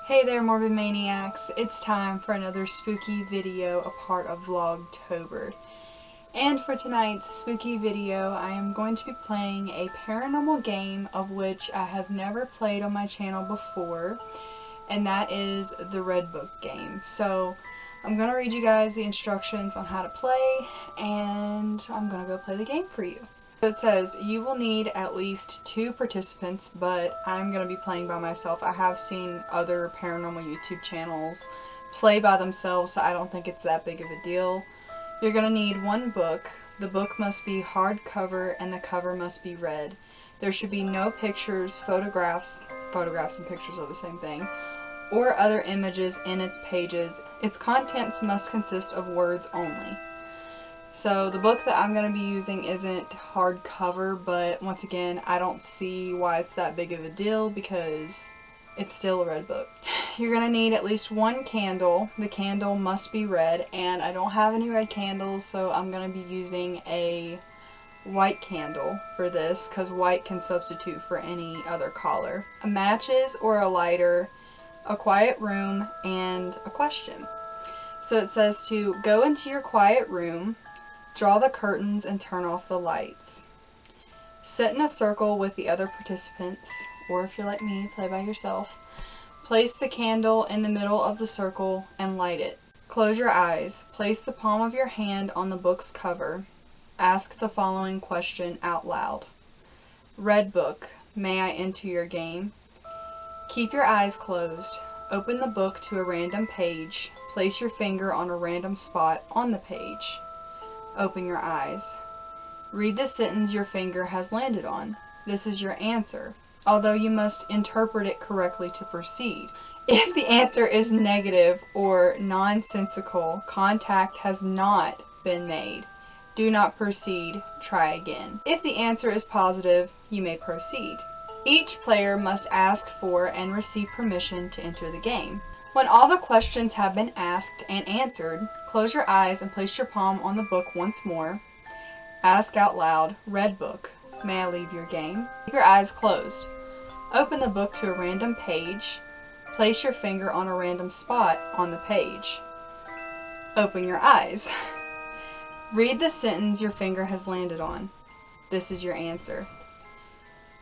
Hey there, Morbid Maniacs. It's time for another spooky video, a part of Vlogtober. And for tonight's spooky video, I am going to be playing a paranormal game of which I have never played on my channel before, and that is the Red Book game. So I'm going to read you guys the instructions on how to play, and I'm going to go play the game for you. It says you will need at least 2 participants, but I'm going to be playing by myself. I have seen other paranormal YouTube channels play by themselves, so I don't think it's that big of a deal. You're going to need 1 book. The book must be hardcover and the cover must be red. There should be no pictures, photographs and pictures are the same thing, or other images in its pages. Its contents must consist of words only. So the book that I'm going to be using isn't hardcover, but once again, I don't see why it's that big of a deal because it's still a red book. You're going to need at least 1 candle. The candle must be red, and I don't have any red candles, so I'm going to be using a white candle for this because white can substitute for any other color. Matches or a lighter, a quiet room, and a question. So it says to go into your quiet room, draw the curtains and turn off the lights. Sit in a circle with the other participants, or if you're like me, play by yourself. Place the candle in the middle of the circle and light it. Close your eyes. Place the palm of your hand on the book's cover. Ask the following question out loud. Red Book, may I enter your game? Keep your eyes closed. Open the book to a random page. Place your finger on a random spot on the page. Open your eyes. Read the sentence your finger has landed on. This is your answer, although you must interpret it correctly to proceed. If the answer is negative or nonsensical, contact has not been made. Do not proceed. Try again. If the answer is positive, you may proceed. Each player must ask for and receive permission to enter the game. When all the questions have been asked and answered, close your eyes and place your palm on the book once more. Ask out loud, Red Book, may I leave your game? Keep your eyes closed. Open the book to a random page. Place your finger on a random spot on the page. Open your eyes. Read the sentence your finger has landed on. This is your answer.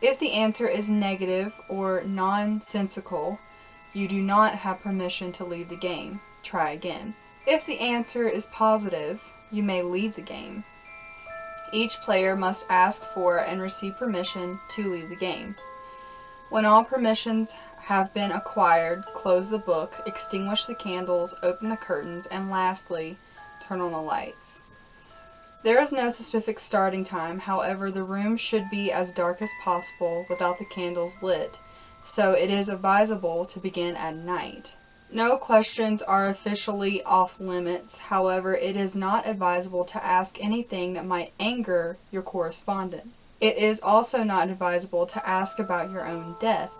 If the answer is negative or nonsensical, you do not have permission to leave the game. Try again. If the answer is positive, you may leave the game. Each player must ask for and receive permission to leave the game. When all permissions have been acquired, close the book, extinguish the candles, open the curtains, and lastly, turn on the lights. There is no specific starting time, however, the room should be as dark as possible without the candles lit, so it is advisable to begin at night. No questions are officially off limits, however, it is not advisable to ask anything that might anger your correspondent. It is also not advisable to ask about your own death.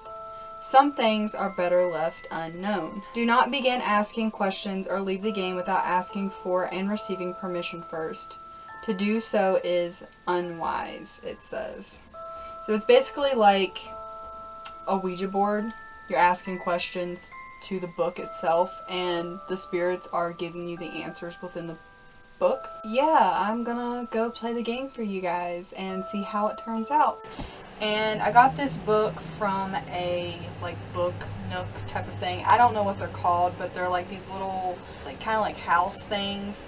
Some things are better left unknown. Do not begin asking questions or leave the game without asking for and receiving permission first. To do so is unwise, it says. So it's basically like a Ouija board. You're asking questions to the book itself, and the spirits are giving you the answers within the book. Yeah, I'm gonna go play the game for you guys and see how it turns out. And I got this book from a like book nook type of thing. I don't know what they're called, but they're like these little like kind of like house things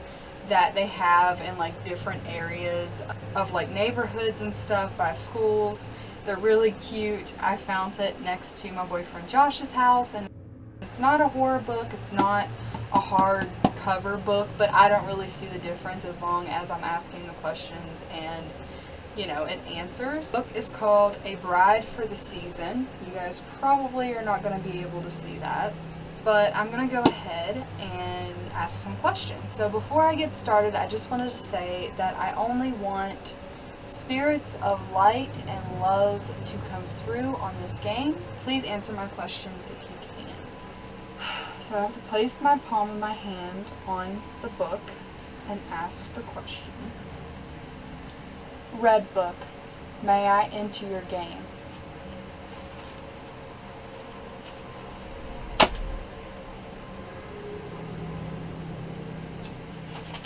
that they have in like different areas of like neighborhoods and stuff by schools. They're really cute. I found it next to my boyfriend Josh's house, and it's not a horror book, it's not a hard cover book, but I don't really see the difference as long as I'm asking the questions and, you know, it answers. The book is called A Bride for the Season. You guys probably are not going to be able to see that, but I'm going to go ahead and ask some questions. So before I get started, I just wanted to say that I only want spirits of light and love to come through on this game. Please answer my questions if you can. So I have to place my palm of my hand on the book and ask the question. Red book, may I enter your game?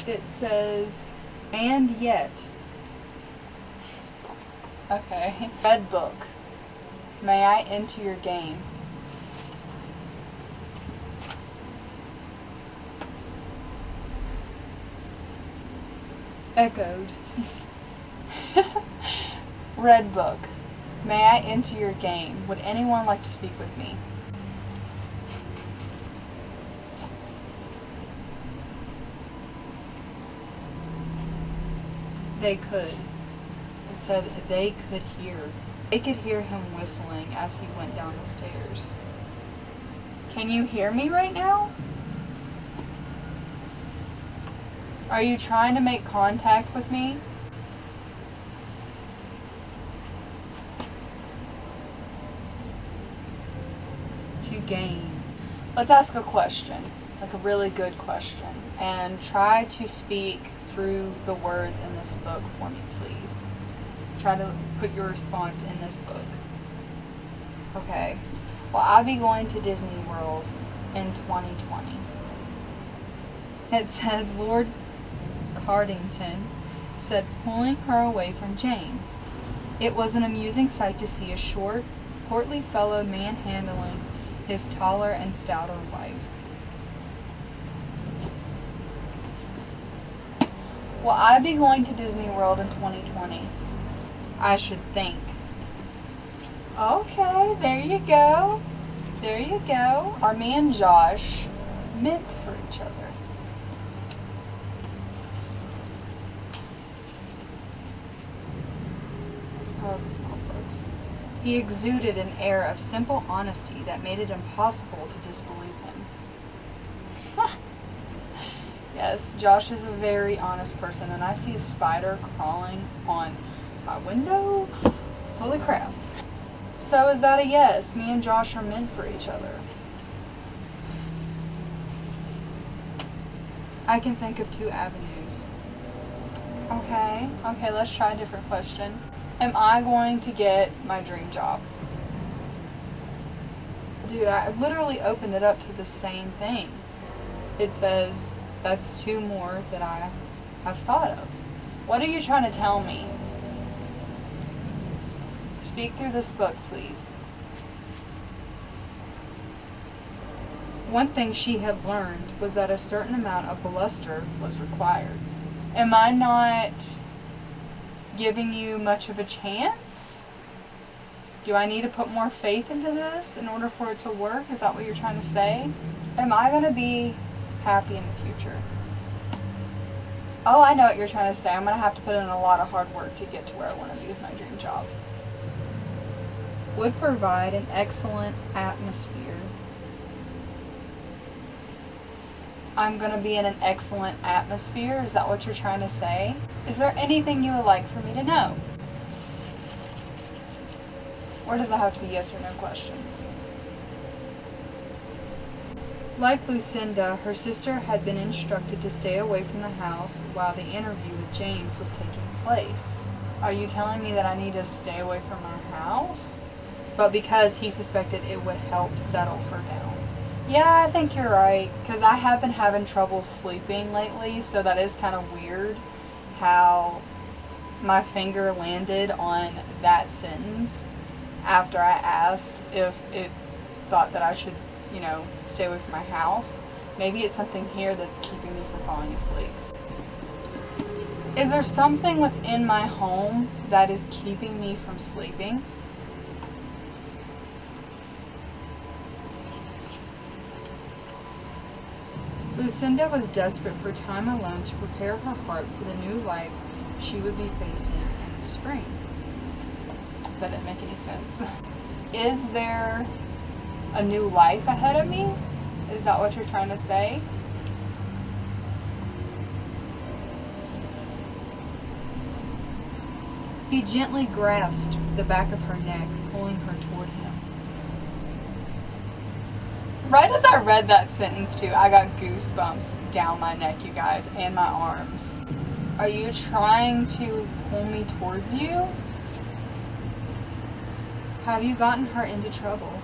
It says, and yet. Okay. Red book, may I enter your game? Echoed. Red book, may I enter your game? Would anyone like to speak with me? They could. It said they could hear. They could hear him whistling as he went down the stairs. Can you hear me right now? Are you trying to make contact with me? To gain. Let's ask a question, like a really good question, and try to speak through the words in this book for me, please. Try to put your response in this book. Okay. Well, I'll be going to Disney World in 2020. It says Lord Cardington said, pulling her away from James. It was an amusing sight to see a short, portly fellow manhandling his taller and stouter wife. Will I be going to Disney World in 2020? I should think. Okay, there you go. There you go. Are me and Josh meant for each other? Oh, the small books. He exuded an air of simple honesty that made it impossible to disbelieve him. Yes, Josh is a very honest person, and I see a spider crawling on my window. Holy crap. So is that a yes? Me and Josh are meant for each other. I can think of 2 avenues. Okay, let's try a different question. Am I going to get my dream job? Dude, I literally opened it up to the same thing. It says that's 2 more that I have thought of. What are you trying to tell me? Speak through this book, please. One thing she had learned was that a certain amount of bluster was required. Am I not giving you much of a chance? Do I need to put more faith into this in order for it to work? Is that what you're trying to say? Am I going to be happy in the future? Oh, I know what you're trying to say. I'm going to have to put in a lot of hard work to get to where I want to be with my dream job. Would provide an excellent atmosphere. I'm going to be in an excellent atmosphere? Is that what you're trying to say? Is there anything you would like for me to know? Or does it have to be yes or no questions? Like Lucinda, her sister had been instructed to stay away from the house while the interview with James was taking place. Are you telling me that I need to stay away from my house? But because he suspected it would help settle her down. Yeah, I think you're right, because I have been having trouble sleeping lately, so that is kind of weird how my finger landed on that sentence after I asked if it thought that I should, stay away from my house. Maybe it's something here that's keeping me from falling asleep. Is there something within my home that is keeping me from sleeping? Lucinda was desperate for time alone to prepare her heart for the new life she would be facing in the spring. That didn't make any sense. Is there a new life ahead of me? Is that what you're trying to say? He gently grasped the back of her neck, pulling her toward him. Right as I read that sentence too, I got goosebumps down my neck, you guys, and my arms. Are you trying to pull me towards you? Have you gotten her into trouble?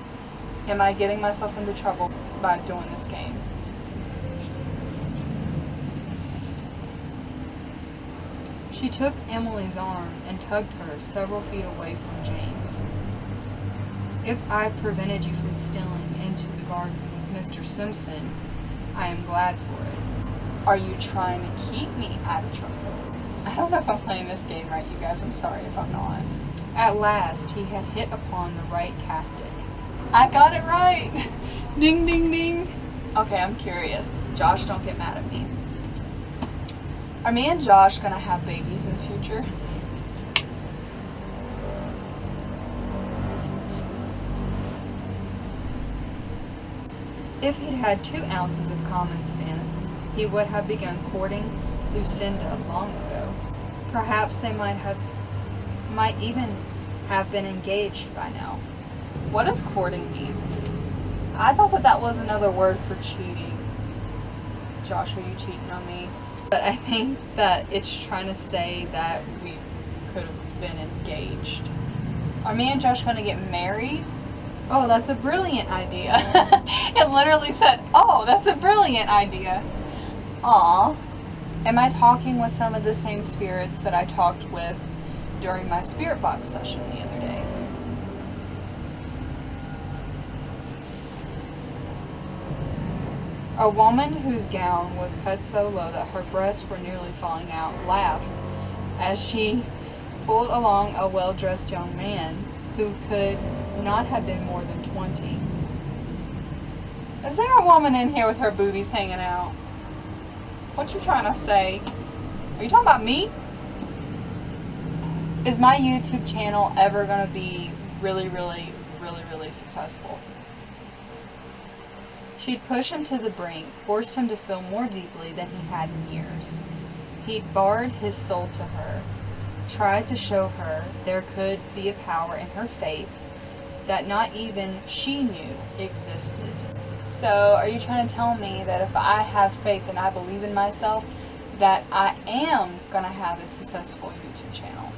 Am I getting myself into trouble by doing this game? She took Emily's arm and tugged her several feet away from James. If I prevented you from stealing into the garden with Mr. Simpson, I am glad for it. Are you trying to keep me out of trouble? I don't know if I'm playing this game right, you guys. I'm sorry if I'm not. At last, he had hit upon the right tactic. I got it right! Ding, ding, ding. Okay, I'm curious. Josh, don't get mad at me. Are me and Josh gonna have babies in the future? If he'd had 2 ounces of common sense, he would have begun courting Lucinda long ago. Perhaps they might even have been engaged by now. What does courting mean? I thought that was another word for cheating. Josh, are you cheating on me? But I think that it's trying to say that we could have been engaged. Are me and Josh gonna get married? Oh, that's a brilliant idea. It literally said, oh, that's a brilliant idea. Aw. Am I talking with some of the same spirits that I talked with during my spirit box session the other day? A woman whose gown was cut so low that her breasts were nearly falling out laughed as she pulled along a well-dressed young man who could not have been more than 20. Is there a woman in here with her boobies hanging out? What you trying to say? Are you talking about me? Is my YouTube channel ever going to be really successful? She'd push him to the brink, forced him to feel more deeply than he had in years. He'd bared his soul to her, tried to show her there could be a power in her faith that not even she knew existed. So, are you trying to tell me that if I have faith and I believe in myself, that I am going to have a successful YouTube channel?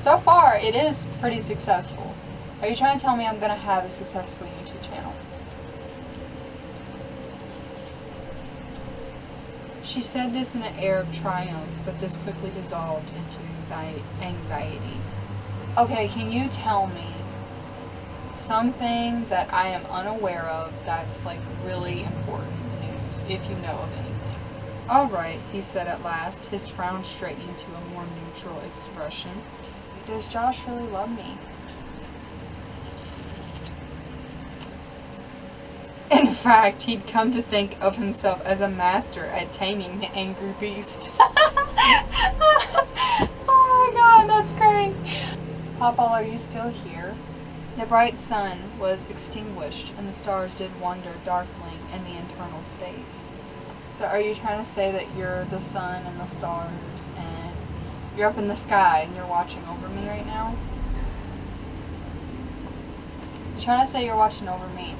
So far, it is pretty successful. Are you trying to tell me I'm going to have a successful YouTube channel? She said this in an air of triumph, but this quickly dissolved into anxiety. Okay, can you tell me something that I am unaware of that's like really important news, if you know of anything? All right, he said at last, his frown straightening to a more neutral expression. Does Josh really love me? In fact, he'd come to think of himself as a master at taming the angry beast. Oh my god, that's great. Papa, are you still here? The bright sun was extinguished, and the stars did wander darkling in the internal space. So are you trying to say that you're the sun and the stars, and you're up in the sky, and you're watching over me right now? You're trying to say you're watching over me.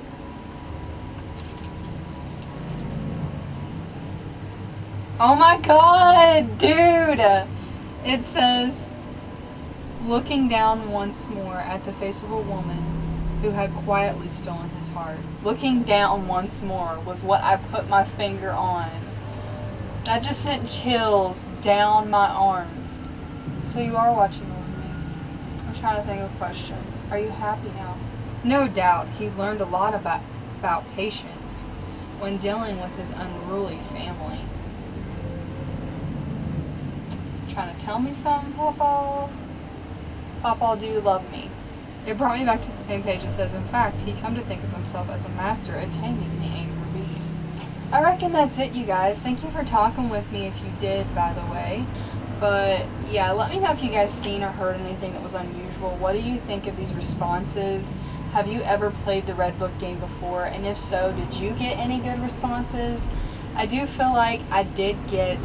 Oh my god, dude! It says, looking down once more at the face of a woman who had quietly stolen his heart. Looking down once more was what I put my finger on. That just sent chills down my arms. So you are watching over me. I'm trying to think of a question. Are you happy now? No doubt he learned a lot about patience when dealing with his unruly family. Trying to tell me something, Papa? Papa, do you love me? It brought me back to the same page. It says, in fact, he come to think of himself as a master at taming the angry beast. I reckon that's it, you guys. Thank you for talking with me if you did, by the way. But yeah, let me know if you guys seen or heard anything that was unusual. What do you think of these responses? Have you ever played the Red Book game before? And if so, did you get any good responses? I do feel like I did get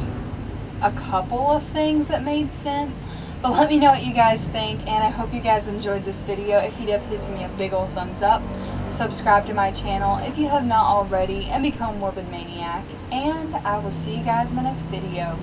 a couple of things that made sense. But let me know what you guys think, and I hope you guys enjoyed this video. If you did, please give me a big ol' thumbs up. Subscribe to my channel if you have not already, and become a Morbid Maniac. And I will see you guys in my next video.